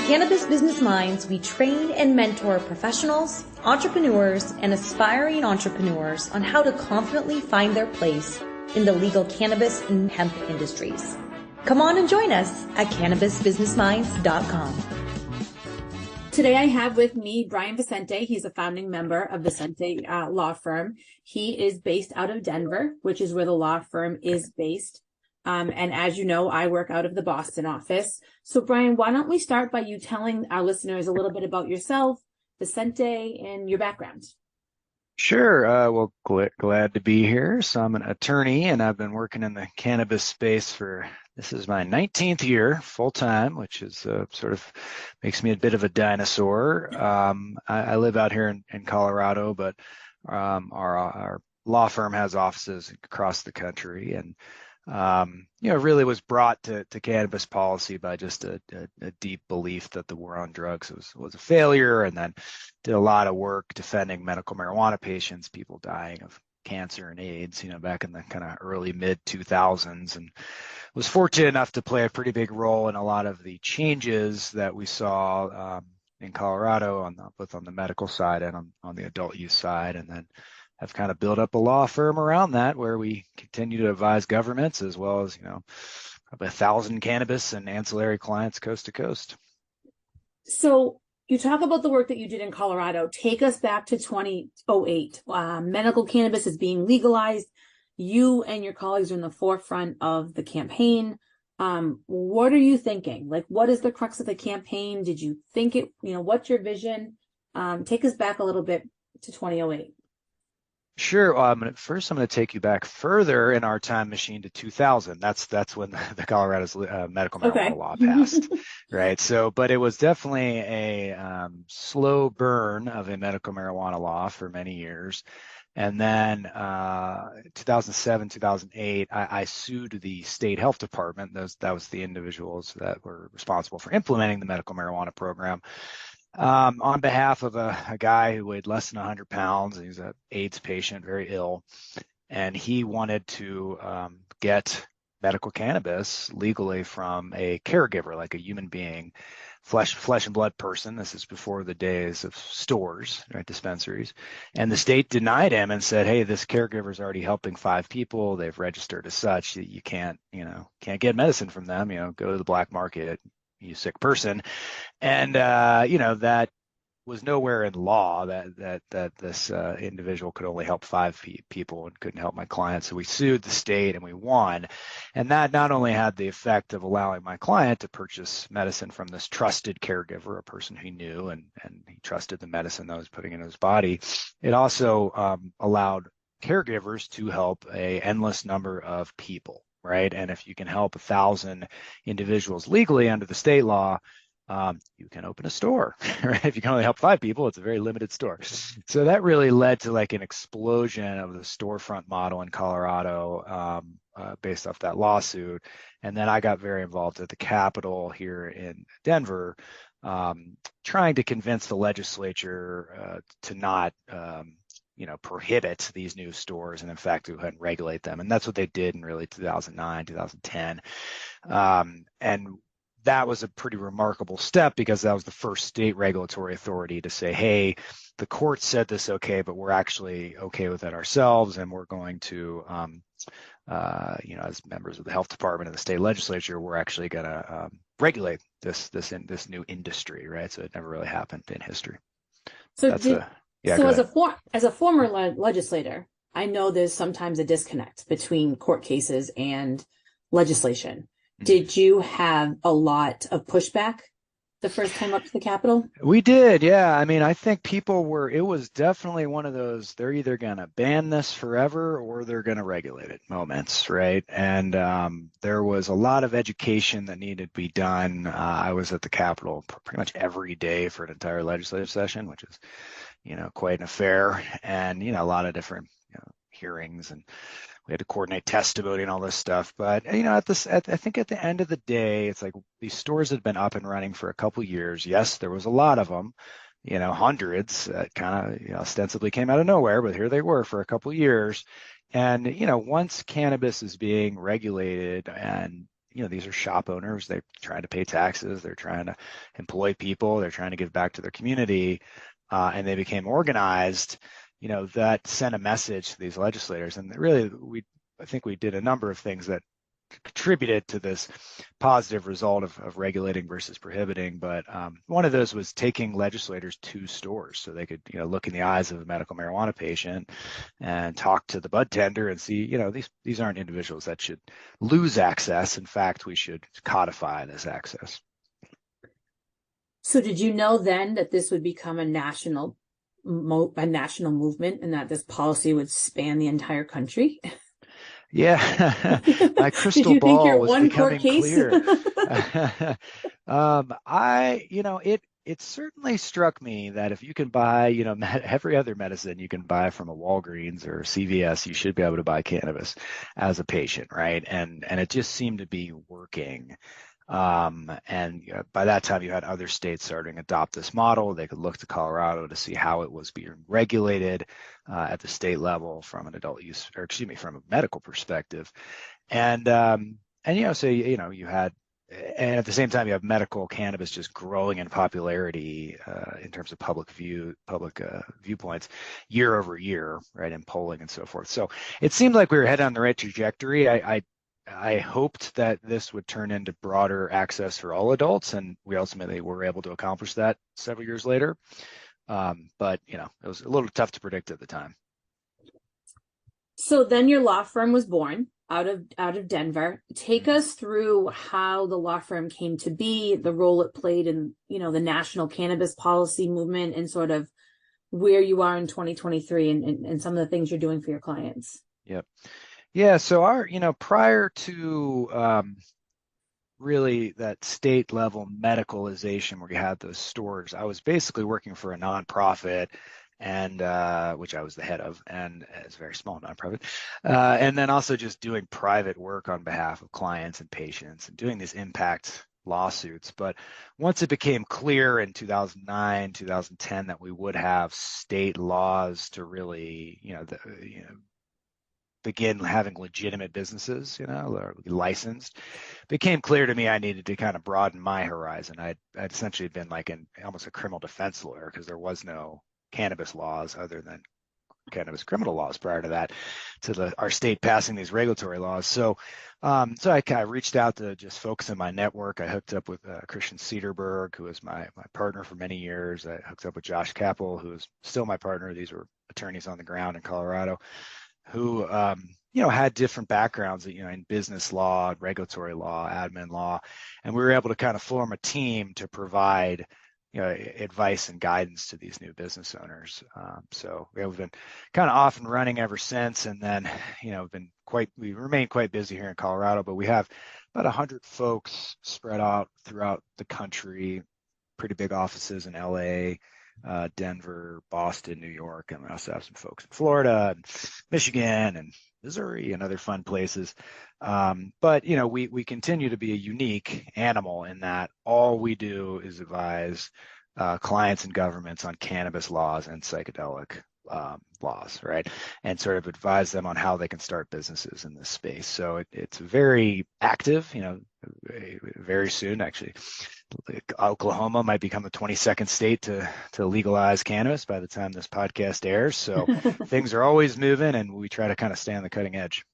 At Cannabis Business Minds, we train and mentor professionals, entrepreneurs, and aspiring entrepreneurs on how to confidently find their place in the legal cannabis and hemp industries. Come on and join us at cannabisbusinessminds.com. Today I have with me Brian Vicente. He's a founding member of Vicente Law Firm. He is based out of Denver, which is where the law firm is based. And as you know, I work out of the Boston office. So Brian, why don't we start by you telling our listeners a little bit about yourself, Vicente, and your background? Sure. Well, glad to be here. So I'm an attorney, and I've been working in the cannabis space this is my 19th year full time, which is sort of makes me a bit of a dinosaur. I live out here in Colorado, but our law firm has offices across the country, and really was brought to cannabis policy by just a deep belief that the war on drugs was a failure, and then did a lot of work defending medical marijuana patients, people dying of cancer and AIDS, back in the kind of early mid 2000s, and was fortunate enough to play a pretty big role in a lot of the changes that we saw in Colorado both on the medical side and on the adult use side, and then have kind of built up a law firm around that where we continue to advise governments as well as, probably 1,000 cannabis and ancillary clients coast to coast. So you talk about the work that you did in Colorado. Take us back to 2008. Medical cannabis is being legalized. You and your colleagues are in the forefront of the campaign. What are you thinking? Like, what is the crux of the campaign? Did you think what's your vision? Take us back a little bit to 2008. Sure. I'm going to take you back further in our time machine to 2000. That's when the Colorado's medical marijuana law passed, right? So, but it was definitely a slow burn of a medical marijuana law for many years. And then 2007, 2008, I sued the state health department. That was the individuals that were responsible for implementing the medical marijuana program. On behalf of a guy who weighed less than 100 pounds. He's an AIDS patient, very ill, and he wanted to get medical cannabis legally from a caregiver, like a human being, flesh and blood person. This is before the days of stores, right, dispensaries. And the state denied him and said, hey, this caregiver is already helping 5 people. They've registered as such. You can't get medicine from them. Go to the black market, you sick person. And that was nowhere in law that this individual could only help 5 people and couldn't help my client. So we sued the state and we won. And that not only had the effect of allowing my client to purchase medicine from this trusted caregiver, a person he knew, and he trusted the medicine that was putting in his body, it also allowed caregivers to help a endless number of people. Right. And if you can help 1,000 individuals legally under the state law, you can open a store. Right? If you can only help 5 people, it's a very limited store. So that really led to like an explosion of the storefront model in Colorado based off that lawsuit. And then I got very involved at the Capitol here in Denver, trying to convince the legislature to not prohibit these new stores and in fact go ahead and regulate them. And that's what they did in really 2009, 2010. And that was a pretty remarkable step because that was the first state regulatory authority to say, hey, the court said this okay, but we're actually okay with it ourselves. And we're going to, as members of the health department and the state legislature, we're actually going to regulate this new industry, right? So it never really happened in history. So as a former legislator, I know there's sometimes a disconnect between court cases and legislation. Mm-hmm. Did you have a lot of pushback the first time up to the Capitol? We did, yeah. I mean, I think it was definitely one of those, they're either going to ban this forever or they're going to regulate it moments, right? And there was a lot of education that needed to be done. I was at the Capitol pretty much every day for an entire legislative session, which is quite an affair, and, a lot of different, hearings, and we had to coordinate testimony and all this stuff. But, I think at the end of the day, it's like these stores had been up and running for a couple years. Yes, there was a lot of them, hundreds that kind of ostensibly came out of nowhere, but here they were for a couple years. And, once cannabis is being regulated and, these are shop owners. They're trying to pay taxes. They're trying to employ people. They're trying to give back to their community. And they became organized, that sent a message to these legislators. And really, I think we did a number of things that contributed to this positive result of regulating versus prohibiting. But one of those was taking legislators to stores so they could, look in the eyes of a medical marijuana patient and talk to the bud tender and see, these aren't individuals that should lose access. In fact, we should codify this access. So did you know then that this would become a national movement and that this policy would span the entire country? Yeah, my crystal ball was becoming clear. It certainly struck me that if you can buy, every other medicine you can buy from a Walgreens or a CVS, you should be able to buy cannabis as a patient, right? And it just seemed to be working. And by that time, you had other states starting to adopt this model. They could look to Colorado to see how it was being regulated at the state level from an adult use, from a medical perspective. And so you had, and at the same time, you have medical cannabis just growing in popularity in terms of public viewpoints year over year, right, in polling and so forth. So it seemed like we were headed on the right trajectory. I hoped that this would turn into broader access for all adults, and we ultimately were able to accomplish that several years later. But it was a little tough to predict at the time. So then your law firm was born out of Denver. Take us through how the law firm came to be, the role it played in, the national cannabis policy movement, and sort of where you are in 2023 and some of the things you're doing for your clients. Yep. Yeah, so our, prior to really that state level medicalization where you had those stores, I was basically working for a nonprofit, and which I was the head of, and it's a very small nonprofit, and then also just doing private work on behalf of clients and patients and doing these impact lawsuits. But once it became clear in 2009, 2010 that we would have state laws to really, begin having legitimate businesses, licensed, became clear to me I needed to kind of broaden my horizon. I'd essentially been like almost a criminal defense lawyer because there was no cannabis laws other than cannabis criminal laws prior to that, to our state passing these regulatory laws. So I kind of reached out to just folks in my network. I hooked up with Christian Cederberg, who was my partner for many years. I hooked up with Josh Capel, who is still my partner. These were attorneys on the ground in Colorado, who had different backgrounds, in business law, regulatory law, admin law, and we were able to kind of form a team to provide advice and guidance to these new business owners. So we've been kind of off and running ever since, and then we remain quite busy here in Colorado, but we have about 100 folks spread out throughout the country, pretty big offices in LA, Denver, Boston, New York, and we also have some folks in Florida and Michigan and Missouri and other fun places. But we continue to be a unique animal in that all we do is advise clients and governments on cannabis laws and psychedelic laws, right? And sort of advise them on how they can start businesses in this space. So it's very active, very soon, actually. Oklahoma might become the 22nd state to legalize cannabis by the time this podcast airs. So things are always moving, and we try to kind of stay on the cutting edge.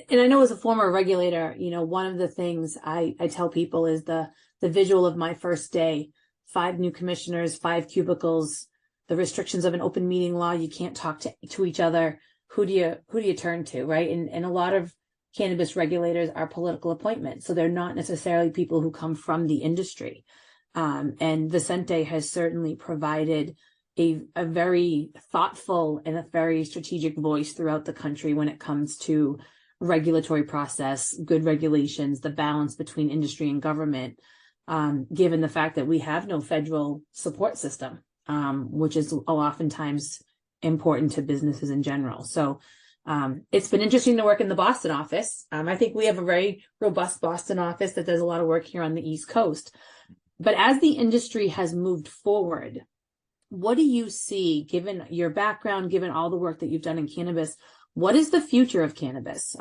And I know as a former regulator, one of the things I tell people is the visual of my first day: 5 new commissioners, 5 cubicles, the restrictions of an open meeting law. You can't talk to each other. Who do you turn to, right? And a lot of cannabis regulators are political appointments, so they're not necessarily people who come from the industry. And Vicente has certainly provided a very thoughtful and a very strategic voice throughout the country when it comes to regulatory process, good regulations, the balance between industry and government, given the fact that we have no federal support system, which is oftentimes important to businesses in general. So it's been interesting to work in the Boston office. I think we have a very robust Boston office that does a lot of work here on the East Coast. But as the industry has moved forward, what do you see, given your background, given all the work that you've done in cannabis? What is the future of cannabis?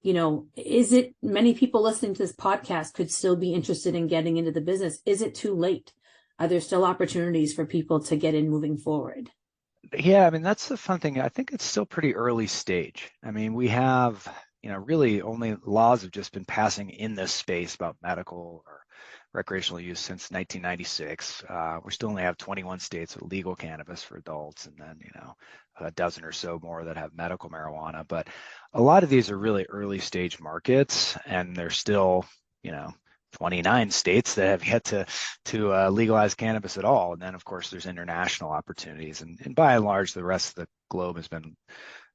is it many people listening to this podcast could still be interested in getting into the business? Is it too late? Are there still opportunities for people to get in moving forward? Yeah, I mean, that's the fun thing. I think it's still pretty early stage. I mean, we have, really only laws have just been passing in this space about medical or recreational use since 1996. We still only have 21 states with legal cannabis for adults, and then, a dozen or so more that have medical marijuana. But a lot of these are really early stage markets, and they're still, 29 states that have yet to legalize cannabis at all. And then, of course, there's international opportunities. And by and large, the rest of the globe has been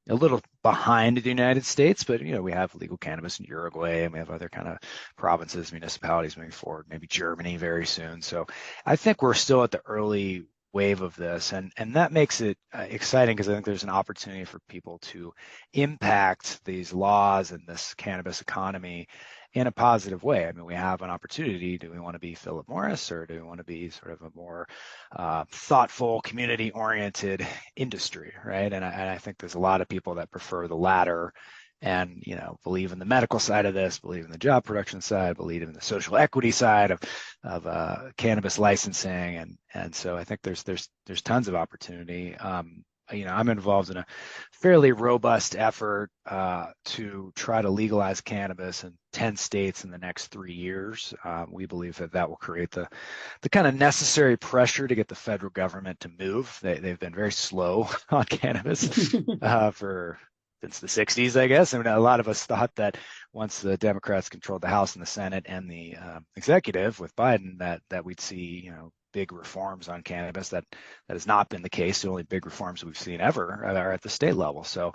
a little behind the United States, but we have legal cannabis in Uruguay, and we have other kind of provinces, municipalities moving forward, maybe Germany very soon. So I think we're still at the early wave of this, and that makes it exciting, because I think there's an opportunity for people to impact these laws and this cannabis economy in a positive way. I mean, we have an opportunity. Do we want to be Philip Morris, or do we want to be sort of a more thoughtful, community-oriented industry, right? And I think there's a lot of people that prefer the latter, and believe in the medical side of this, believe in the job production side, believe in the social equity side of cannabis licensing, and so I think there's tons of opportunity. I'm involved in a fairly robust effort to try to legalize cannabis in 10 states in the next 3 years. We believe that will create the kind of necessary pressure to get the federal government to move. They've been very slow on cannabis since the 60s, I guess. I mean, a lot of us thought that once the Democrats controlled the House and the Senate and the executive with Biden, that we'd see, big reforms on cannabis. That has not been the case. The only big reforms we've seen ever are at the state level. So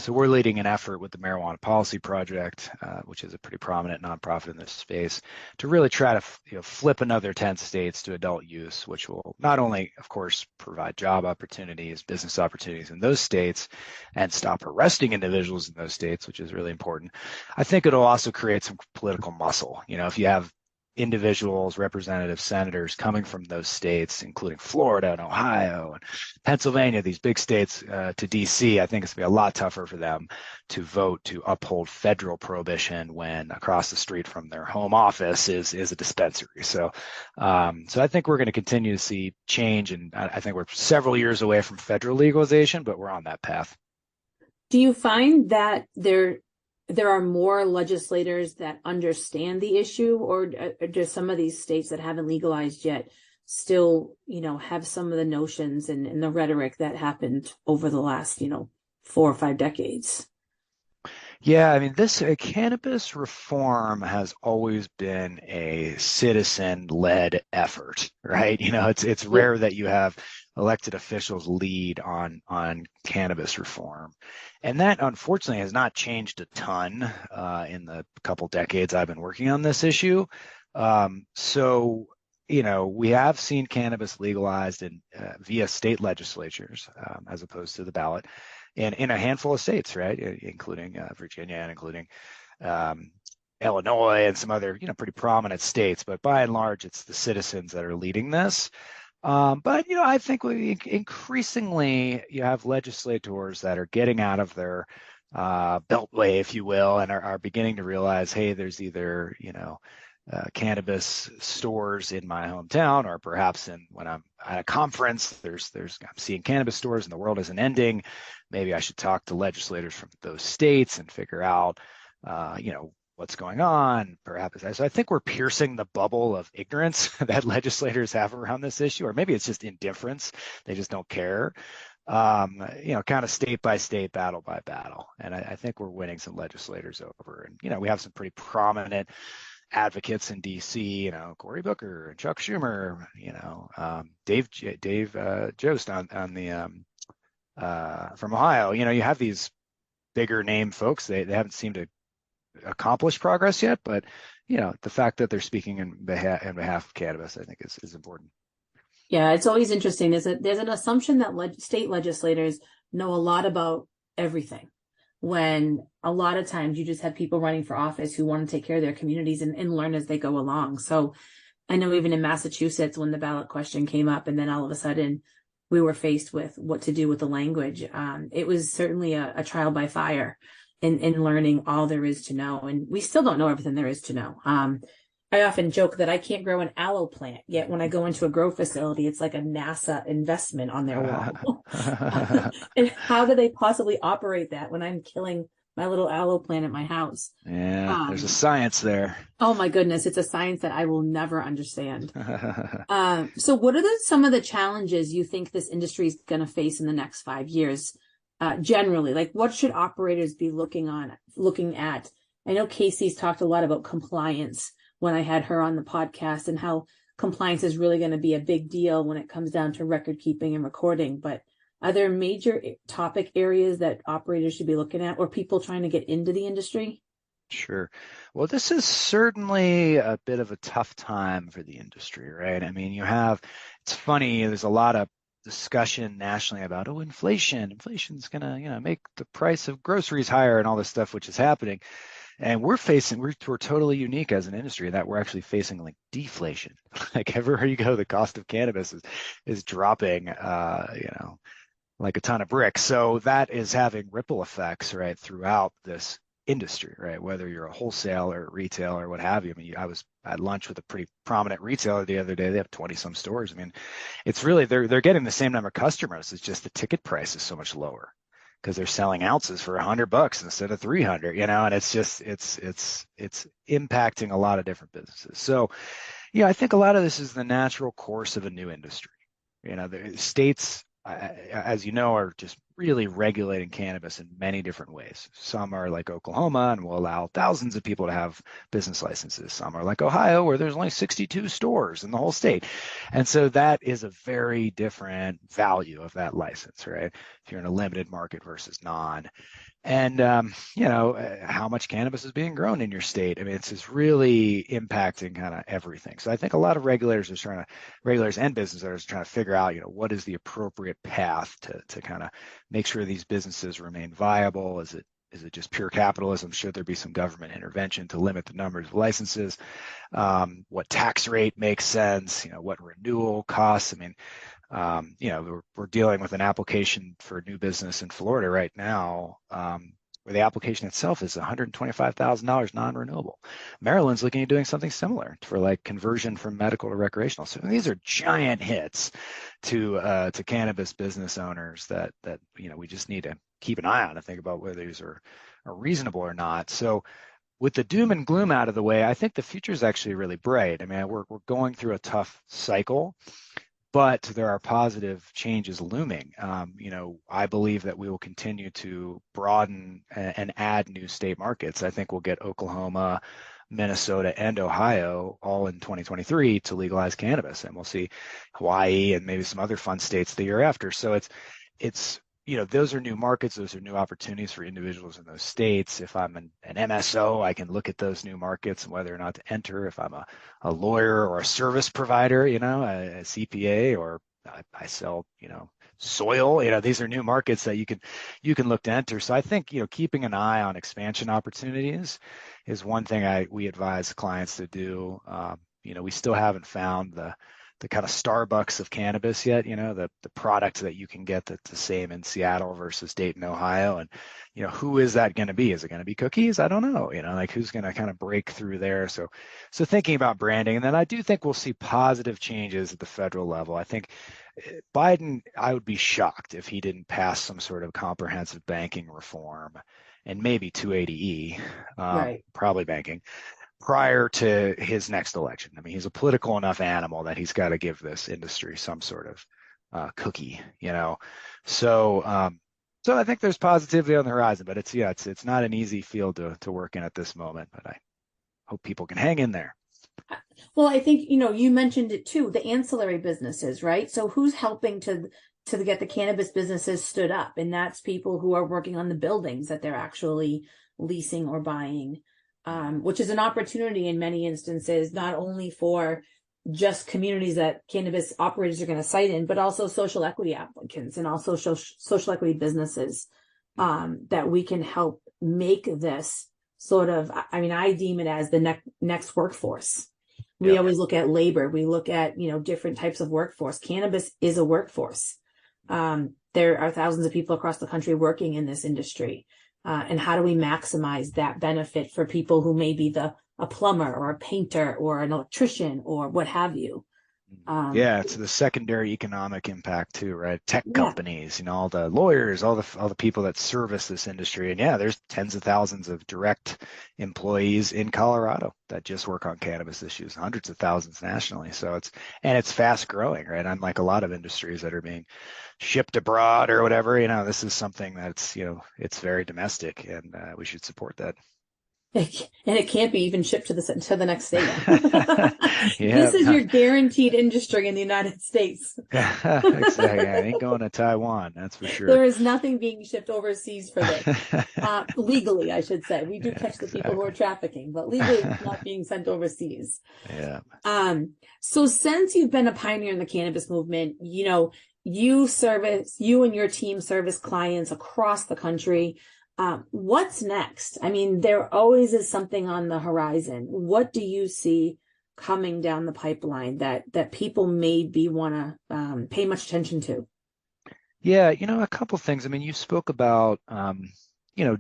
we're leading an effort with the Marijuana Policy Project, which is a pretty prominent nonprofit in this space, to really try to flip another 10 states to adult use, which will not only, of course, provide job opportunities, business opportunities in those states, and stop arresting individuals in those states, which is really important. I think it'll also create some political muscle. If you have individuals, representatives, senators coming from those states, including Florida and Ohio and Pennsylvania, these big states, to DC, I think it's going to be a lot tougher for them to vote to uphold federal prohibition when across the street from their home office is a dispensary. So I think we're going to continue to see change, and I think we're several years away from federal legalization, but we're on that path. Do you find that there are more legislators that understand the issue, or do some of these states that haven't legalized yet still, have some of the notions and the rhetoric that happened over the last, 4 or 5 decades? Yeah, I mean, this cannabis reform has always been a citizen-led effort, right? It's rare that you have elected officials lead on cannabis reform. And that, unfortunately, has not changed a ton in the couple decades I've been working on this issue. So, we have seen cannabis legalized via state legislatures as opposed to the ballot in a handful of states, right, including Virginia and including Illinois and some other, pretty prominent states. But by and large, it's the citizens that are leading this. But, I think increasingly you have legislators that are getting out of their beltway, if you will, and are beginning to realize, hey, there's either, cannabis stores in my hometown, or perhaps when I'm at a conference, I'm seeing cannabis stores and the world isn't ending. Maybe I should talk to legislators from those states and figure out, what's going on, perhaps. So I think we're piercing the bubble of ignorance that legislators have around this issue, or maybe it's just indifference. They just don't care, kind of state by state, battle by battle. And I think we're winning some legislators over. And, we have some pretty prominent advocates in DC, Cory Booker and Chuck Schumer, Dave Jost on the from Ohio. You have these bigger name folks. They haven't seemed to accomplish progress yet, but the fact that they're speaking in behalf of cannabis, I think is important. Yeah, it's always interesting. There's an assumption that state legislators know a lot about everything, when a lot of times you just have people running for office who want to take care of their communities and learn as they go along. So I know even in Massachusetts, when the ballot question came up and then all of a sudden we were faced with what to do with the language, it was certainly a trial by fire. in learning all there is to know. And we still don't know everything there is to know. I often joke that I can't grow an aloe plant, yet when I go into a grow facility, it's like a NASA investment on their wall. And how do they possibly operate that when I'm killing my little aloe plant at my house? Yeah, there's a science there. Oh my goodness, it's a science that I will never understand. So what are some of the challenges you think this industry is going to face in the next 5 years? Generally, like what should operators be looking at? I know Casey's talked a lot about compliance when I had her on the podcast, and how compliance is really going to be a big deal when it comes down to record keeping and recording. But are there major topic areas that operators should be looking at, or people trying to get into the industry? Sure. Well, this is certainly a bit of a tough time for the industry, right? I mean, it's funny, there's a lot of discussion nationally about, inflation's gonna, make the price of groceries higher and all this stuff, which is happening. And we're totally unique as an industry that we're actually facing like deflation. Like everywhere you go, the cost of cannabis is dropping, like a ton of bricks. So that is having ripple effects, right, throughout this industry, right? Whether you're a wholesaler, retail, or what have you. I mean, I was at lunch with a pretty prominent retailer the other day. They have 20 some stores. I mean, it's really, they're getting the same number of customers. It's just the ticket price is so much lower because they're selling ounces for $100 instead of 300, and it's just, it's impacting a lot of different businesses. So, I think a lot of this is the natural course of a new industry. The states, as you know, are just really regulating cannabis in many different ways. Some are like Oklahoma and will allow thousands of people to have business licenses. Some are like Ohio, where there's only 62 stores in the whole state. And so that is a very different value of that license, right? If you're in a limited market versus non. And, how much cannabis is being grown in your state. I mean, it's just really impacting kind of everything. So I think a lot of regulators and business owners are trying to figure out, what is the appropriate path to kind of make sure these businesses remain viable. Is it just pure capitalism? Should there be some government intervention to limit the numbers of licenses? What tax rate makes sense? What renewal costs? I mean, we're dealing with an application for new business in Florida right now, where the application itself is $125,000 non-renewable. Maryland's looking at doing something similar for like conversion from medical to recreational. So these are giant hits to cannabis business owners that we just need to keep an eye on and think about whether these are reasonable or not. So with the doom and gloom out of the way, I think the future is actually really bright. I mean, we're going through a tough cycle, but there are positive changes looming. I believe that we will continue to broaden and add new state markets. I think we'll get Oklahoma, Minnesota, and Ohio all in 2023 to legalize cannabis, and we'll see Hawaii and maybe some other fun states the year after. So it's those are new markets, those are new opportunities for individuals in those states. If I'm an MSO, I can look at those new markets and whether or not to enter. If I'm a lawyer or a service provider, a CPA, or I sell, soil, these are new markets that you can look to enter. So I think, keeping an eye on expansion opportunities is one thing we advise clients to do. We still haven't found the kind of Starbucks of cannabis yet, the product that you can get that's the same in Seattle versus Dayton, Ohio. And, who is that going to be? Is it going to be cookies? I don't know, like who's going to kind of break through there. So thinking about branding. And then I do think we'll see positive changes at the federal level. I think Biden, I would be shocked if he didn't pass some sort of comprehensive banking reform and maybe 280E, Right. Probably banking, prior to his next election. I mean, he's a political enough animal that he's got to give this industry some sort of cookie, So I think there's positivity on the horizon, but it's not an easy field to work in at this moment, but I hope people can hang in there. Well, I think, you mentioned it too, the ancillary businesses, right? So who's helping to get the cannabis businesses stood up? And that's people who are working on the buildings that they're actually leasing or buying. Which is an opportunity in many instances, not only for just communities that cannabis operators are going to site in, but also social equity applicants and also social equity businesses that we can help make this sort of, I deem it as the next workforce. We always look at labor. We look at, different types of workforce. Cannabis is a workforce. There are thousands of people across the country working in this industry. and how do we maximize that benefit for people who may be a plumber or a painter or an electrician or what have you. Yeah, it's the secondary economic impact too, right? Tech Yeah. companies, all the lawyers, all the people that service this industry. And yeah, there's tens of thousands of direct employees in Colorado that just work on cannabis issues, hundreds of thousands nationally. So it's fast growing, right? Unlike a lot of industries that are being shipped abroad or whatever, this is something that's, it's very domestic, and we should support that. And it can't be even shipped to the next state. Yeah, this is your guaranteed industry in the United States. Exactly. I ain't going to Taiwan, that's for sure. There is nothing being shipped overseas for this. Legally, I should say. We do catch the people who are trafficking, but legally it's not being sent overseas. Yeah. So since you've been a pioneer in the cannabis movement, you and your team service clients across the country. What's next? I mean, there always is something on the horizon. What do you see coming down the pipeline that people maybe want to pay much attention to? Yeah, a couple things. I mean, you spoke about,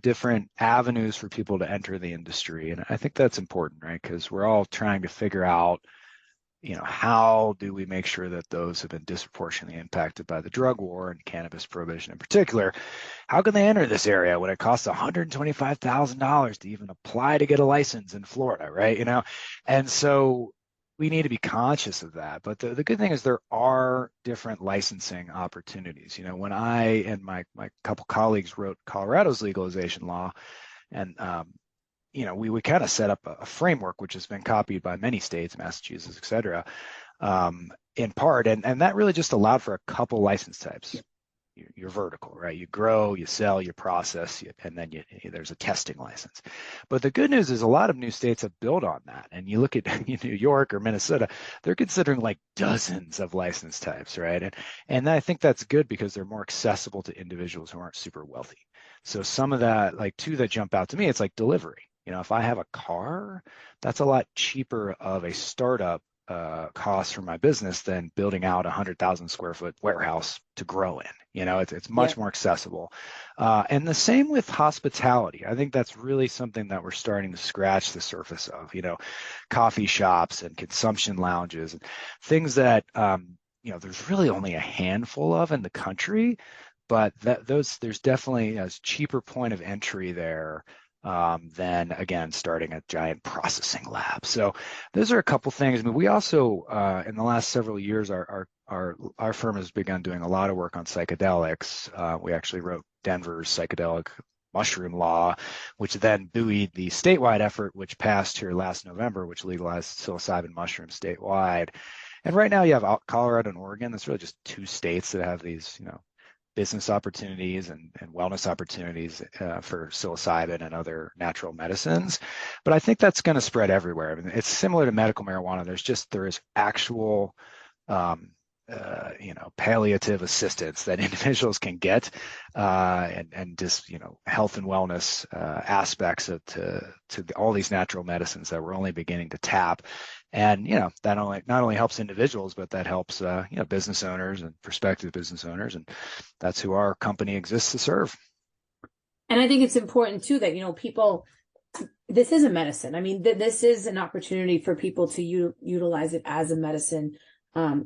different avenues for people to enter the industry. And I think that's important, right? Because we're all trying to figure out, how do we make sure that those have been disproportionately impacted by the drug war and cannabis prohibition in particular? How can they enter this area when it costs $125,000 to even apply to get a license in Florida, right? And so we need to be conscious of that. But the good thing is there are different licensing opportunities. When I and my couple colleagues wrote Colorado's legalization law, and we kind of set up a framework which has been copied by many states, Massachusetts, et cetera, in part. And that really just allowed for a couple license types. You're vertical, right? You grow, you sell, you process, and then there's a testing license. But the good news is a lot of new states have built on that. And you look at New York or Minnesota, they're considering like dozens of license types, right? And I think that's good because they're more accessible to individuals who aren't super wealthy. So some of that, like two that jump out to me, it's like delivery. If I have a car, that's a lot cheaper of a startup cost for my business than building out a 100,000 square foot warehouse to grow in. It's much more accessible. And the same with hospitality. I think that's really something that we're starting to scratch the surface of, coffee shops and consumption lounges and things that, there's really only a handful of in the country, but there's definitely a cheaper point of entry there than, again, starting a giant processing lab. So those are a couple things. I mean, we also, in the last several years, our firm has begun doing a lot of work on psychedelics. We actually wrote Denver's psychedelic mushroom law, which then buoyed the statewide effort, which passed here last November, which legalized psilocybin mushrooms statewide. And right now you have Colorado and Oregon. That's really just two states that have these, business opportunities and wellness opportunities for psilocybin and other natural medicines. But I think that's going to spread everywhere. I mean, it's similar to medical marijuana. There is actual, palliative assistance that individuals can get, and just, health and wellness aspects to all these natural medicines that we're only beginning to tap. And, that not only helps individuals, but that helps, business owners and prospective business owners. And that's who our company exists to serve. And I think it's important too that, people, this is a medicine. I mean, this is an opportunity for people to utilize it as a medicine.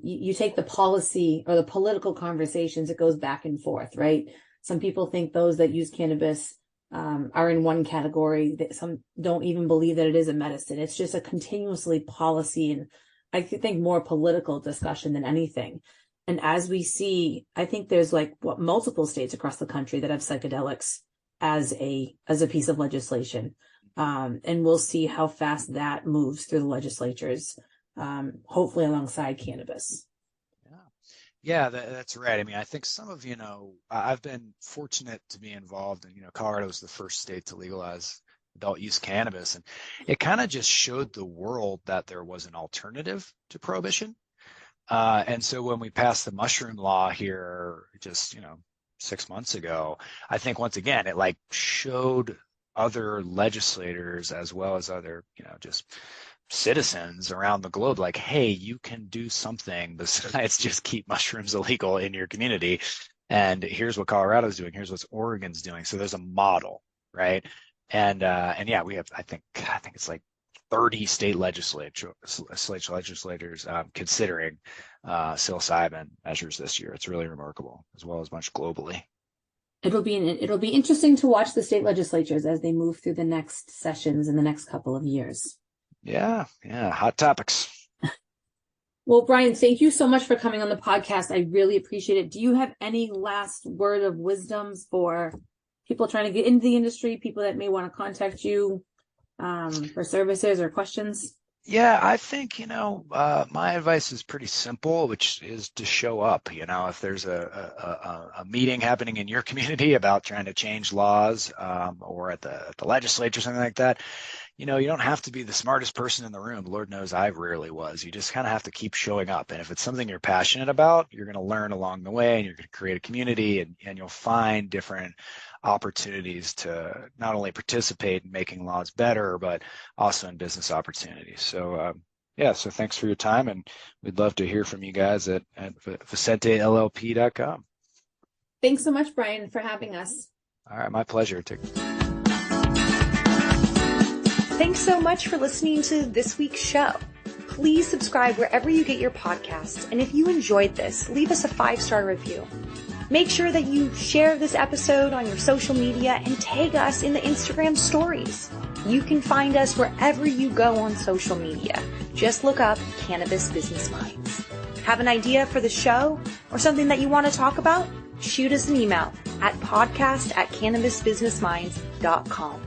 You take the policy or the political conversations, it goes back and forth, right? Some people think those that use cannabis are in one category. Some don't even believe that it is a medicine. It's just a continuously policy and I think more political discussion than anything. And as we see, I think there's multiple states across the country that have psychedelics as a piece of legislation. And we'll see how fast that moves through the legislatures, hopefully alongside cannabis. Yeah, that's right. I mean, I think some of, I've been fortunate to be involved in, Colorado was the first state to legalize adult use cannabis. And it kind of just showed the world that there was an alternative to prohibition. And so when we passed the mushroom law here just, 6 months ago, I think once again, it showed other legislators as well as other, just citizens around the globe, hey, you can do something besides just keep mushrooms illegal in your community. And here's what Colorado's doing. Here's what Oregon's doing. So there's a model, right? And yeah, we have, I think it's like 30 state legislators considering psilocybin measures this year. It's really remarkable, as well as much globally. It'll be interesting to watch the state legislatures as they move through the next sessions in the next couple of years. Yeah, hot topics. Well, Brian, thank you so much for coming on the podcast. I really appreciate it. Do you have any last word of wisdoms for people trying to get into the industry, people that may want to contact you for services or questions? Yeah, I think, my advice is pretty simple, which is to show up. If there's a meeting happening in your community about trying to change laws, or at the legislature, something like that, you don't have to be the smartest person in the room. Lord knows I rarely was. You just kind of have to keep showing up. And if it's something you're passionate about, you're going to learn along the way, and you're going to create a community, and you'll find different opportunities to not only participate in making laws better, but also in business opportunities. So so thanks for your time, and we'd love to hear from you guys at VicenteLLP.com. Thanks so much, Brian, for having us. All right, my pleasure. Thanks so much for listening to this week's show. Please subscribe wherever you get your podcasts, and if you enjoyed this, leave us a 5-star review. Make sure that you share this episode on your social media and tag us in the Instagram stories. You can find us wherever you go on social media. Just look up Cannabis Business Minds. Have an idea for the show or something that you want to talk about? Shoot us an email at podcast@cannabisbusinessminds.com.